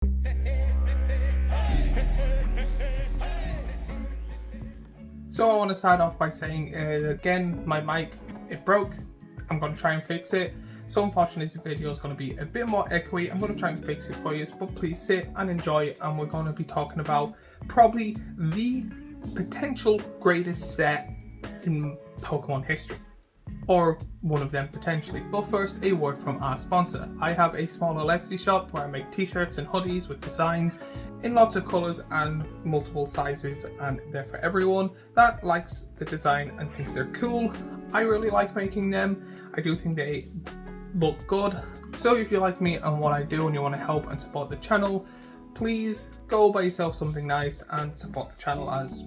So I want to start off by saying again, my mic, it broke. I'm going to try and fix it. So unfortunately this video is going to be a bit more echoey. I'm going to try and fix it for you, but please sit and enjoy, and we're going to be talking about probably the potential greatest set in Pokemon history. Or one of them potentially. But first, a word from our sponsor. I have a smaller Etsy shop where I make t-shirts and hoodies with designs in lots of colours and multiple sizes, and they're for everyone that likes the design and thinks they're cool. I really like making them. I do think they look good. So if you like me and what I do and you want to help and support the channel, please go buy yourself something nice and support the channel, as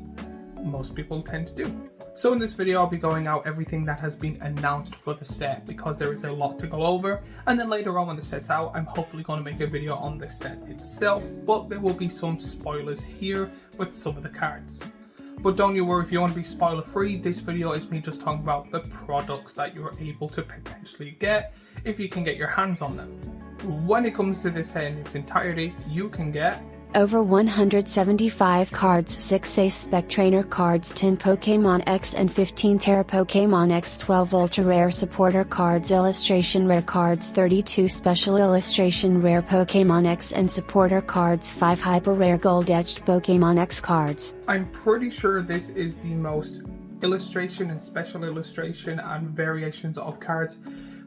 most people tend to do. So in this video I'll be going out everything that has been announced for the set, because there is a lot to go over, and then later on when the set's out I'm hopefully going to make a video on the set itself, but there will be some spoilers here with some of the cards. But don't you worry, if you want to be spoiler free, this video is me just talking about the products that you're able to potentially get if you can get your hands on them. When it comes to this set in its entirety, you can get over 175 cards, 6 Ace Spec Trainer cards, 10 Pokemon X and 15 Terra Pokemon X, 12 Ultra Rare Supporter cards, Illustration Rare cards, 32 Special Illustration Rare Pokemon X and Supporter cards, 5 Hyper Rare Gold Etched Pokemon X cards. I'm pretty sure this is the most illustration and special illustration and variations of cards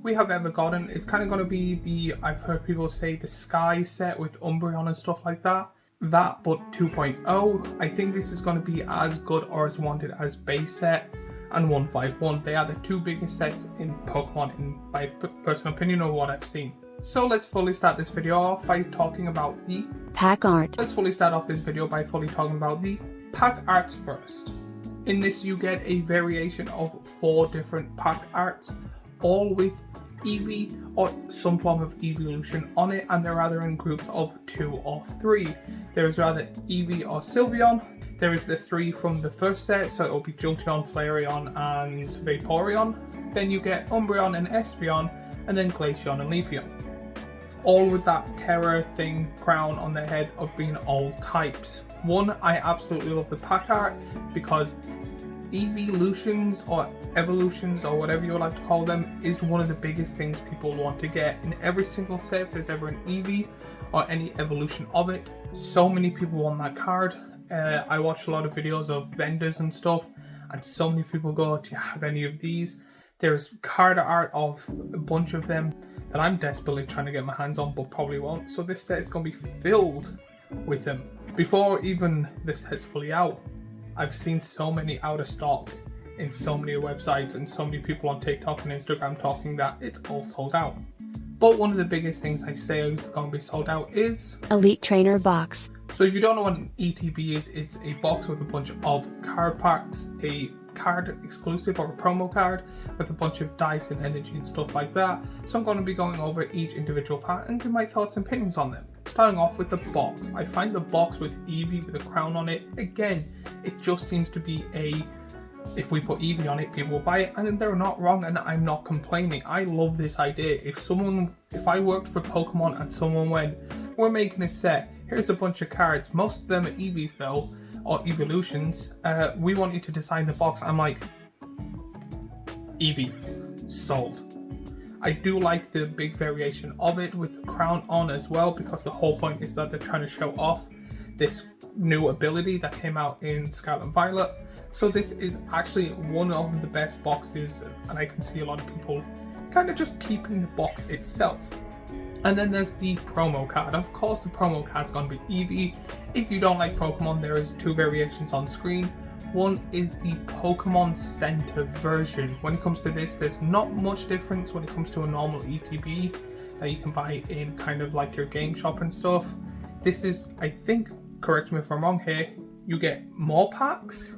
we have ever gotten. It's kind of going to be the, I've heard people say, the Sky set with Umbreon and stuff like that. That, but 2.0. I think this is going to be as good or as wanted as base set and 151. They are the two biggest sets in Pokemon in my personal opinion of what I've seen. So let's fully start this video off by talking about the pack art. Let's fully start off this video by fully talking about the pack arts first. In this you get a variation of 4 different pack arts, all with Eevee or some form of evolution on it, and they're either in groups of 2 or 3. There is rather Eevee or Sylveon. There is the 3 from the first set, so it'll be Jolteon, Flareon and Vaporeon. Then you get Umbreon and Espeon, and then Glaceon and Leafeon. All with that terror thing crown on their head of being all types. One, I absolutely love the pack art because evolutions or evolutions or whatever you would like to call them is one of the biggest things people want to get in every single set. If there's ever an Eevee or any evolution of it, so many people want that card. I watch a lot of videos of vendors and stuff, and so many people go, do you have any of these? There's card art of a bunch of them that I'm desperately trying to get my hands on but probably won't. So this set is going to be filled with them. Before even the set's fully out, I've seen so many out of stock in so many websites and so many people on TikTok and Instagram talking that it's all sold out. But one of the biggest things I say is going to be sold out is Elite Trainer Box. So if you don't know what an ETB is, it's a box with a bunch of card packs, a card exclusive or a promo card with a bunch of dice and energy and stuff like that. So I'm going to be going over each individual pack and give my thoughts and opinions on them. Starting off with the box. I find the box with Eevee with a crown on it, again, it just seems to be if we put Eevee on it, people will buy it, and they're not wrong, and I'm not complaining. I love this idea. If I worked for Pokemon and someone went, we're making a set, here's a bunch of cards, most of them are Eevees though, or evolutions, we want you to design the box. I'm like, Eevee, sold. I do like the big variation of it with the crown on as well, because the whole point is that they're trying to show off this new ability that came out in Scarlet and Violet. So this is actually one of the best boxes, and I can see a lot of people kind of just keeping the box itself. And then there's the promo card. Of course the promo card's going to be Eevee. If you don't like Pokemon, there is 2 variations on screen. One is the Pokemon Center version. When it comes to this, there's not much difference when it comes to a normal ETB that you can buy in kind of like your game shop and stuff. This is, I think, correct me if I'm wrong here, you get more packs,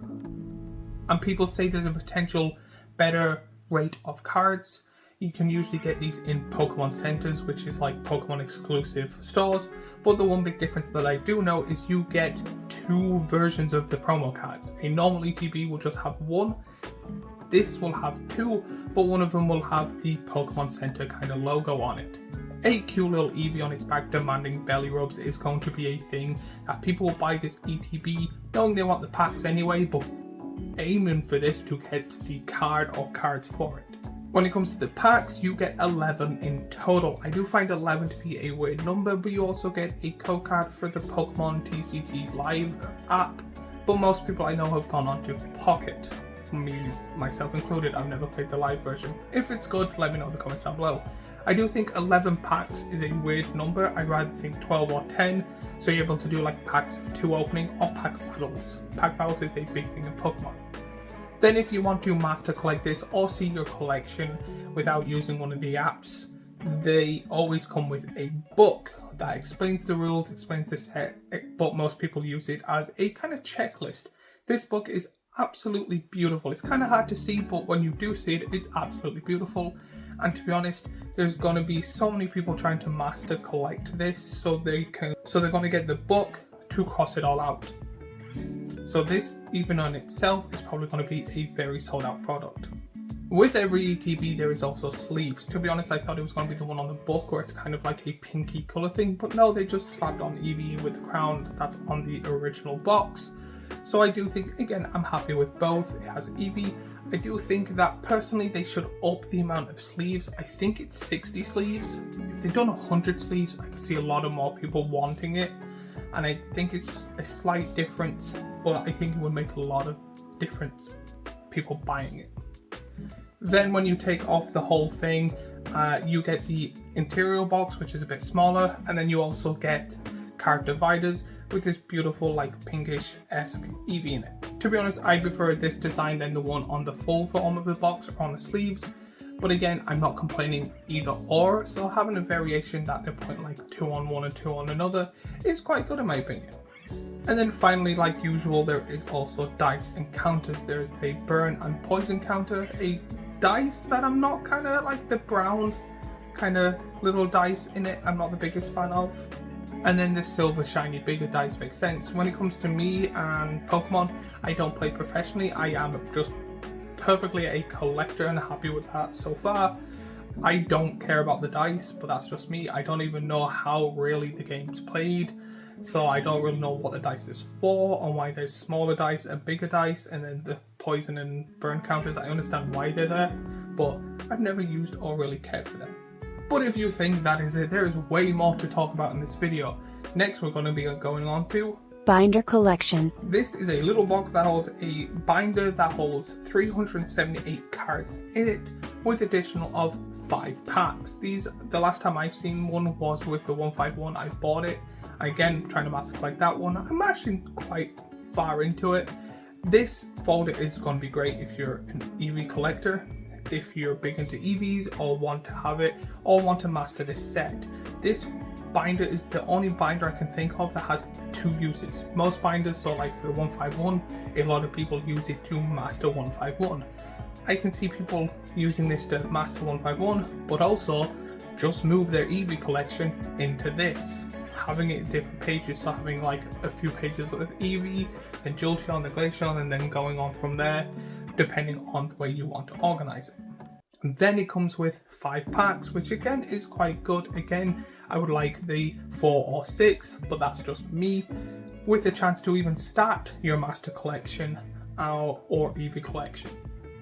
and people say there's a potential better rate of cards. You can usually get these in Pokemon Centers, which is like Pokemon exclusive stores. But the one big difference that I do know is you get 2 versions of the promo cards. A normal ETB will just have 1. This will have 2, but one of them will have the Pokemon Center kind of logo on it. a cute little Eevee on its back demanding belly rubs is going to be a thing that people will buy this ETB knowing they want the packs anyway, but aiming for this to get the card or cards for it. When it comes to the packs, you get 11 in total. I do find 11 to be a weird number, but you also get a code card for the Pokemon TCG Live app, but most people I know have gone on to Pocket. Me, myself included, I've never played the live version. If it's good, let me know in the comments down below. I do think 11 packs is a weird number. I'd rather think 12 or 10, so you're able to do like packs of 2 opening or pack battles. Pack battles is a big thing in Pokemon. Then if you want to master collect this or see your collection without using one of the apps, they always come with a book that explains the rules, explains the set, but most people use it as a kind of checklist. This book is absolutely beautiful. It's kind of hard to see, but when you do see it, it's absolutely beautiful. And to be honest, there's going to be so many people trying to master collect this, so they're going to get the book to cross it all out. So this, even on itself, is probably going to be a very sold out product. With every ETB, there is also sleeves. To be honest, I thought it was going to be the one on the book where it's kind of like a pinky colour thing, but no, they just slapped on Eevee with the crown that's on the original box. So I do think, again, I'm happy with both. It has Eevee. I do think that personally they should up the amount of sleeves. I think it's 60 sleeves. If they'd done 100 sleeves, I could see a lot of more people wanting it. And I think it's a slight difference, but I think it would make a lot of difference people buying it. Then when you take off the whole thing, you get the interior box, which is a bit smaller, and then you also get card dividers with this beautiful like pinkish-esque Eevee in it. To be honest, I prefer this design than the one on the full form of the box or on the sleeves. But again, I'm not complaining either or, so having a variation that they're putting like 2 on one and 2 on another is quite good in my opinion. And then finally, like usual, there is also dice and counters. There's a burn and poison counter, a dice that I'm not kind of like the brown kind of little dice in it, I'm not the biggest fan of. And then the silver shiny bigger dice makes sense. When it comes to me and Pokemon, I don't play professionally, I am just perfectly a collector and happy with that so far. I don't care about the dice, but that's just me. I don't even know how really the game's played, so I don't really know what the dice is for and why there's smaller dice and bigger dice, and then the poison and burn counters, I understand why they're there, but I've never used or really cared for them. But if you think that is it, there is way more to talk about in this video. Next we're going to be going on to Binder Collection. This is a little box that holds a binder that holds 378 cards in it, with additional of 5 packs. The last time I've seen one was with the 151. I bought it. Again, trying to master collect that one. I'm actually quite far into it. This folder is going to be great if you're an Eevee collector, if you're big into EVs or want to have it or want to master this set. This binder is the only binder I can think of that has 2 uses. Most binders, so like for the 151, a lot of people use it to master 151. I can see people using this to master 151, but also just move their Eevee collection into this, having it in different pages, so having like a few pages with Eevee, then Jolteon, then Glaceon, and then going on from there, depending on the way you want to organize it. And then it comes with 5 packs, which again is quite good. Again, I would like the 4 or 6, but that's just me, with a chance to even start your master collection or Eevee collection.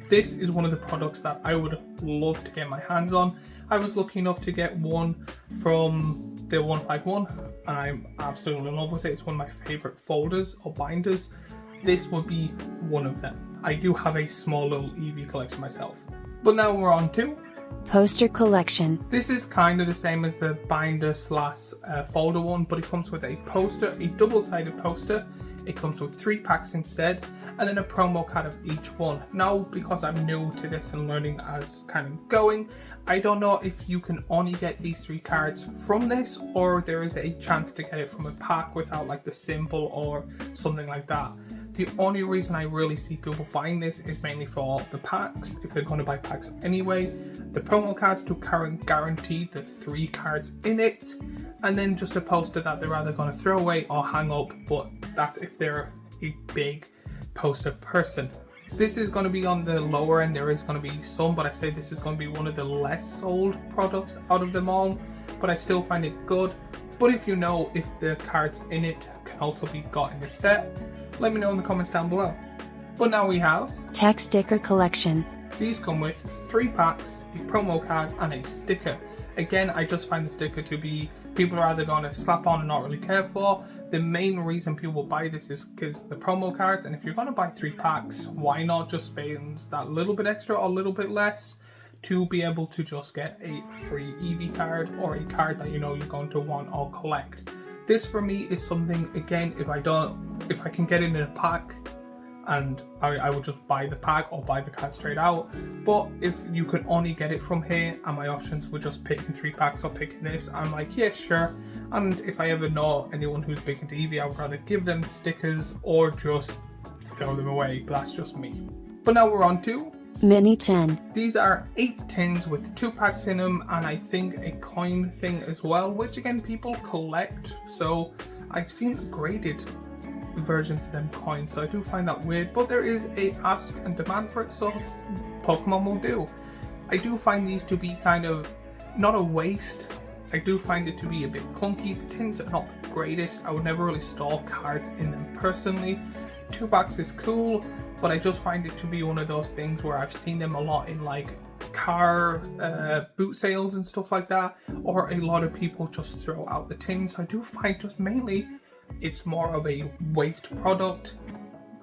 This is one of the products that I would love to get my hands on. I was lucky enough to get one from the 151 and I'm absolutely in love with it. It's one of my favorite folders or binders. This would be one of them. I do have a small little Eevee collection myself. But now we're on to Poster Collection. This is kind of the same as the binder slash folder one, but it comes with a poster, a double-sided poster. It comes with 3 packs instead, and then a promo card of each one. Now, because I'm new to this and learning as kind of going, I don't know if you can only get these 3 cards from this, or there is a chance to get it from a pack without like the symbol or something like that. The only reason I really see people buying this is mainly for the packs, if they're going to buy packs anyway, the promo cards to guarantee the 3 cards in it, and then just a poster that they're either going to throw away or hang up, but that's if they're a big poster person. This is going to be on the lower end, there is going to be some, but I say this is going to be one of the less sold products out of them all. but I still find it good. But if you know if the cards in it can also be got in the set, let me know in the comments down below. But now we have Tech Sticker Collection. These come with 3 packs, a promo card and a sticker. Again, I just find the sticker to be, people are either going to slap on and not really care for. The main reason people buy this is because the promo cards, and if you're going to buy 3 packs, why not just spend that little bit extra or a little bit less to be able to just get a free Eevee card or a card that you know you're going to want or collect. This for me is something, again, if I can get it in a pack, and I would just buy the pack or buy the card straight out. But if you could only get it from here and my options were just picking 3 packs or picking this, I'm like, yeah, sure. And if I ever know anyone who's big into Eevee, I would rather give them the stickers or just throw them away. But that's just me. But now we're on to Mini Tin. These are 8 tins with 2 packs in them, and I think a coin thing as well, which again people collect. So I've seen graded versions of them coins, so I do find that weird, but there is a ask and demand for it, so Pokemon will do. I do find these to be kind of not a waste. I do find it to be a bit clunky. The tins are not the greatest. I would never really store cards in them personally. 2 packs is cool, but I just find it to be one of those things where I've seen them a lot in like car boot sales and stuff like that, or a lot of people just throw out the tins. So I do find just mainly it's more of a waste product,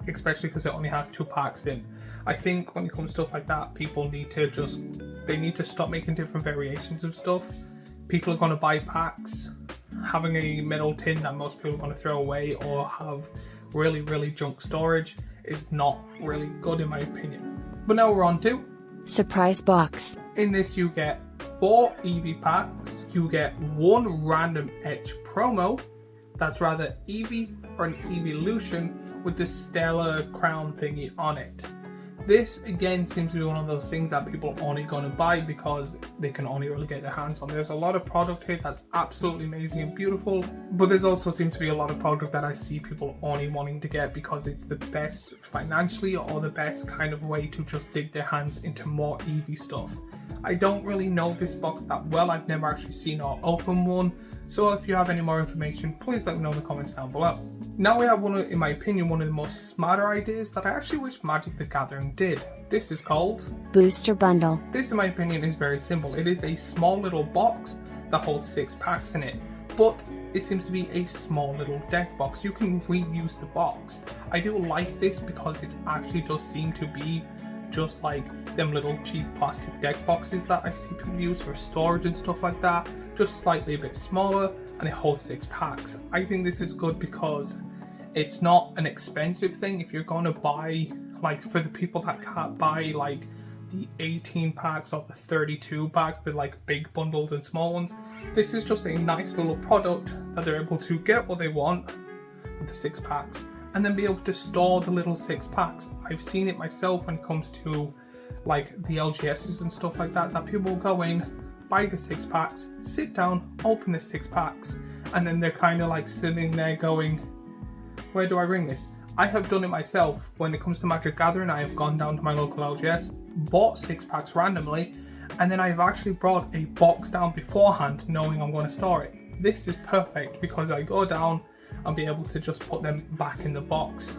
especially because it only has 2 packs in. I think when it comes to stuff like that, people need to stop making different variations of stuff. People are going to buy packs. Having a metal tin that most people are going to throw away or have really junk storage is not really good in my opinion. But now we're on to Surprise Box. In this you get 4 Eevee packs, you get 1 random etch promo, that's rather Eevee or an Evolution with the stellar crown thingy on it. This again seems to be one of those things that people are only going to buy because they can only really get their hands on. There's a lot of product here that's absolutely amazing and beautiful, but there's also seems to be a lot of product that I see people only wanting to get because it's the best financially or the best kind of way to just dig their hands into more Eevee stuff. I don't really know this box that well. I've never actually seen or opened one. So if you have any more information, please let me know in the comments down below. Now we have in my opinion, one of the most smarter ideas that I actually wish Magic the Gathering did. This is called Booster Bundle. This in my opinion is very simple. It is a small little box that holds 6 packs in it, but it seems to be a small little deck box. You can reuse the box. I do like this because it actually does seem to be just like them little cheap plastic deck boxes that I see people use for storage and stuff like that, just slightly a bit smaller, and it holds 6 packs. I think this is good because it's not an expensive thing. If you're going to buy, like for the people that can't buy like the 18 packs or the 32 packs, the like big bundles and small ones, this is just a nice little product that they're able to get what they want with the 6 packs. And then be able to store the little 6 packs. I've seen it myself when it comes to like the LGSs and stuff like that, that people will go in, buy the 6 packs, sit down, open the 6 packs, and then they're kind of like sitting there going, where do I bring this? I have done it myself. When it comes to Magic Gathering, I have gone down to my local LGS, bought 6 packs randomly, and then I've actually brought a box down beforehand knowing I'm going to store it. This is perfect because I go down and be able to just put them back in the box.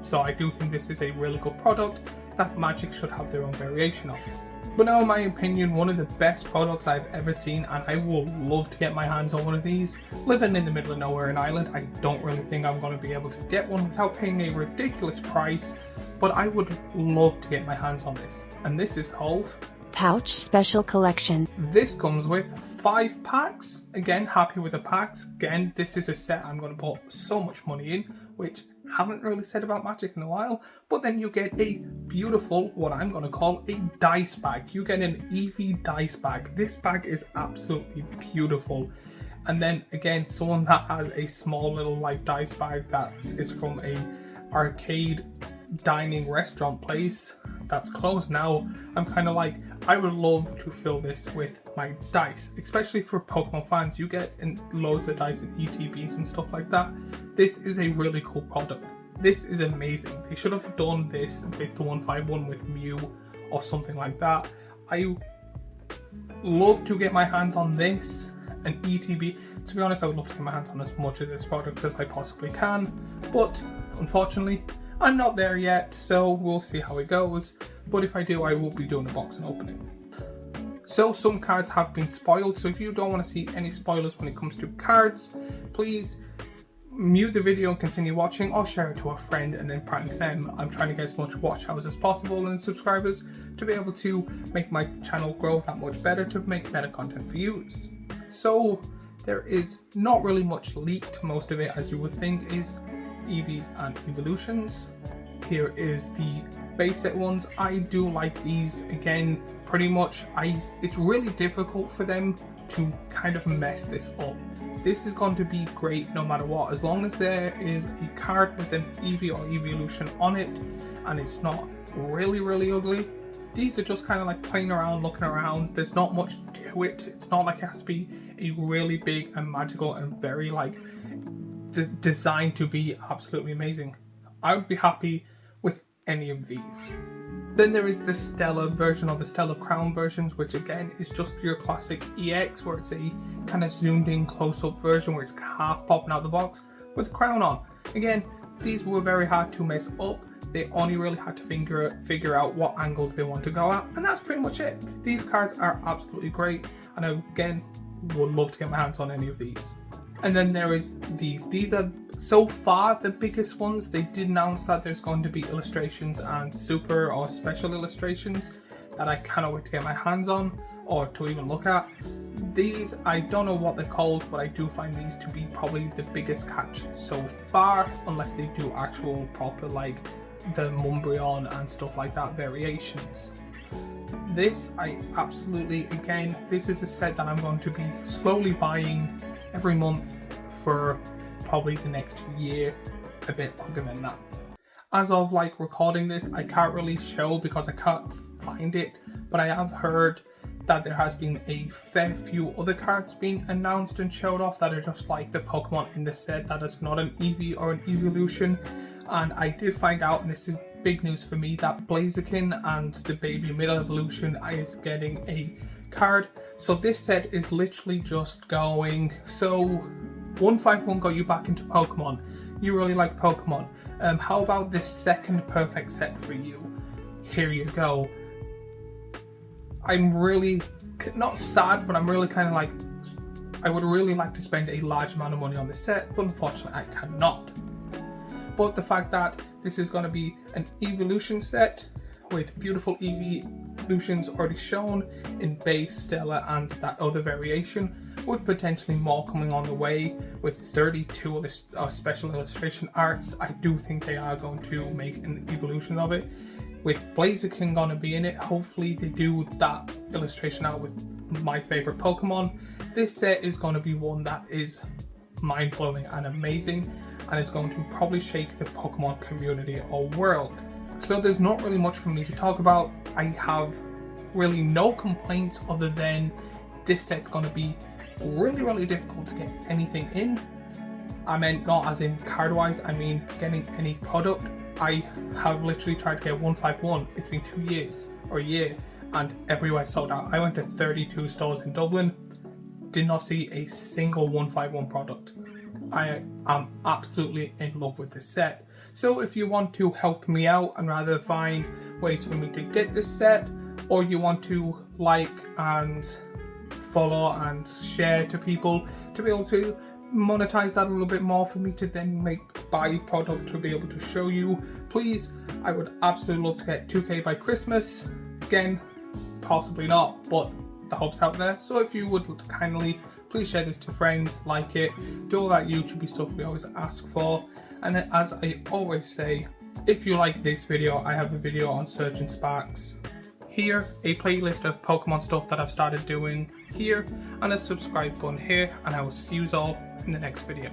So I do think this is a really good product that Magic should have their own variation of. But now in my opinion, one of the best products I've ever seen, and I will love to get my hands on one of these. Living in the middle of nowhere in Ireland, I don't really think I'm going to be able to get one without paying a ridiculous price, but I would love to get my hands on this. And this is called Pouch Special Collection. This comes with 5 packs. Again, happy with the packs. Again, this is a set I'm going to put so much money in, which I haven't really said about Magic in a while. But then you get a beautiful, what I'm going to call a dice bag. You get an Eevee dice bag. This bag is absolutely beautiful. And then again, someone that has a small little like dice bag that is from a arcade dining restaurant place that's closed now, I'm kind of like, I would love to fill this with my dice, especially for Pokemon fans. You get loads of dice and ETBs and stuff like that. This is a really cool product. This is amazing. They should have done this with the 151 with Mew or something like that. I love to get my hands on this. an ETB. To be honest, I would love to get my hands on as much of this product as I possibly can, but unfortunately I'm not there yet, so we'll see how it goes. But if I do, I will be doing a boxing opening. So some cards have been spoiled, so if you don't want to see any spoilers when it comes to cards, please mute the video and continue watching, or share it to a friend and then prank them. I'm trying to get as much watch hours as possible and subscribers to be able to make my channel grow that much better, to make better content for you. So there is not really much leaked. Most of it, as you would think, is EVs and evolutions. Here is the base set ones. I do like these. Again, pretty much it's really difficult for them to kind of mess this up. This is going to be great no matter what, as long as there is a card with an EV or evolution on it and it's not really ugly. These are just kind of like playing around, looking around. There's not much to it. It's not like it has to be a really big and magical and very like designed to be absolutely amazing. I would be happy with any of these. Then there is the Stellar version, or the Stellar Crown versions, which again is just your classic EX, where it's a kind of zoomed in close-up version where it's half popping out the box with the crown on. Again, these were very hard to mess up. They only really had to figure out what angles they want to go at, and that's pretty much it. These cards are absolutely great, and I again would love to get my hands on any of these. And then there is these. These are so far the biggest ones. They did announce that there's going to be illustrations and super or special illustrations that I cannot wait to get my hands on or to even look at. These, I don't know what they're called, but I do find these to be probably the biggest catch so far, unless they do actual proper like the Mumbreon and stuff like that variations. This, I absolutely, again, this is a set that I'm going to be slowly buying every month for probably the next year, a bit longer than that. As of like recording this, I can't really show because I can't find it, but I have heard that there has been a fair few other cards being announced and showed off that are just like the Pokemon in the set, that is not an EV or an evolution. And I did find out, and this is big news for me, that Blaziken and the baby middle evolution is getting a card. So this set is literally just going, so 151 got you back into Pokemon. You really like Pokemon. How about this second perfect set for you? Here you go. I'm really not sad, but I'm really kind of like, I would really like to spend a large amount of money on this set, but unfortunately I cannot. But the fact that this is going to be an evolution set with beautiful evolutions already shown in base, Stellar and that other variation, with potentially more coming on the way, with 32 of this special illustration arts. I do think they are going to make an evolution of it, with Blaziken going to be in it. Hopefully they do that illustration out with my favorite Pokemon. This set is going to be one that is mind-blowing and amazing, and it's going to probably shake the Pokemon community or world. So there's not really much for me to talk about. I have really no complaints other than this set's going to be really difficult to get anything in. I meant not as in card wise, I mean getting any product. I have literally tried to get 151. It's been 2 years or a year, and everywhere sold out. I went to 32 stores in Dublin, did not see a single 151 product. I am absolutely in love with this set. So if you want to help me out and rather find ways for me to get this set, or you want to like and follow and share to people to be able to monetize that a little bit more for me to then buy product to be able to show you, please, I would absolutely love to get 2k by Christmas. Again, possibly not, but the hope's out there. So if you would kindly please share this to friends, like it, do all that YouTube stuff we always ask for. And then, as I always say, if you like this video, I have a video on Searching Sparks here, a playlist of Pokemon stuff that I've started doing here, and a subscribe button here, and I will see you all in the next video.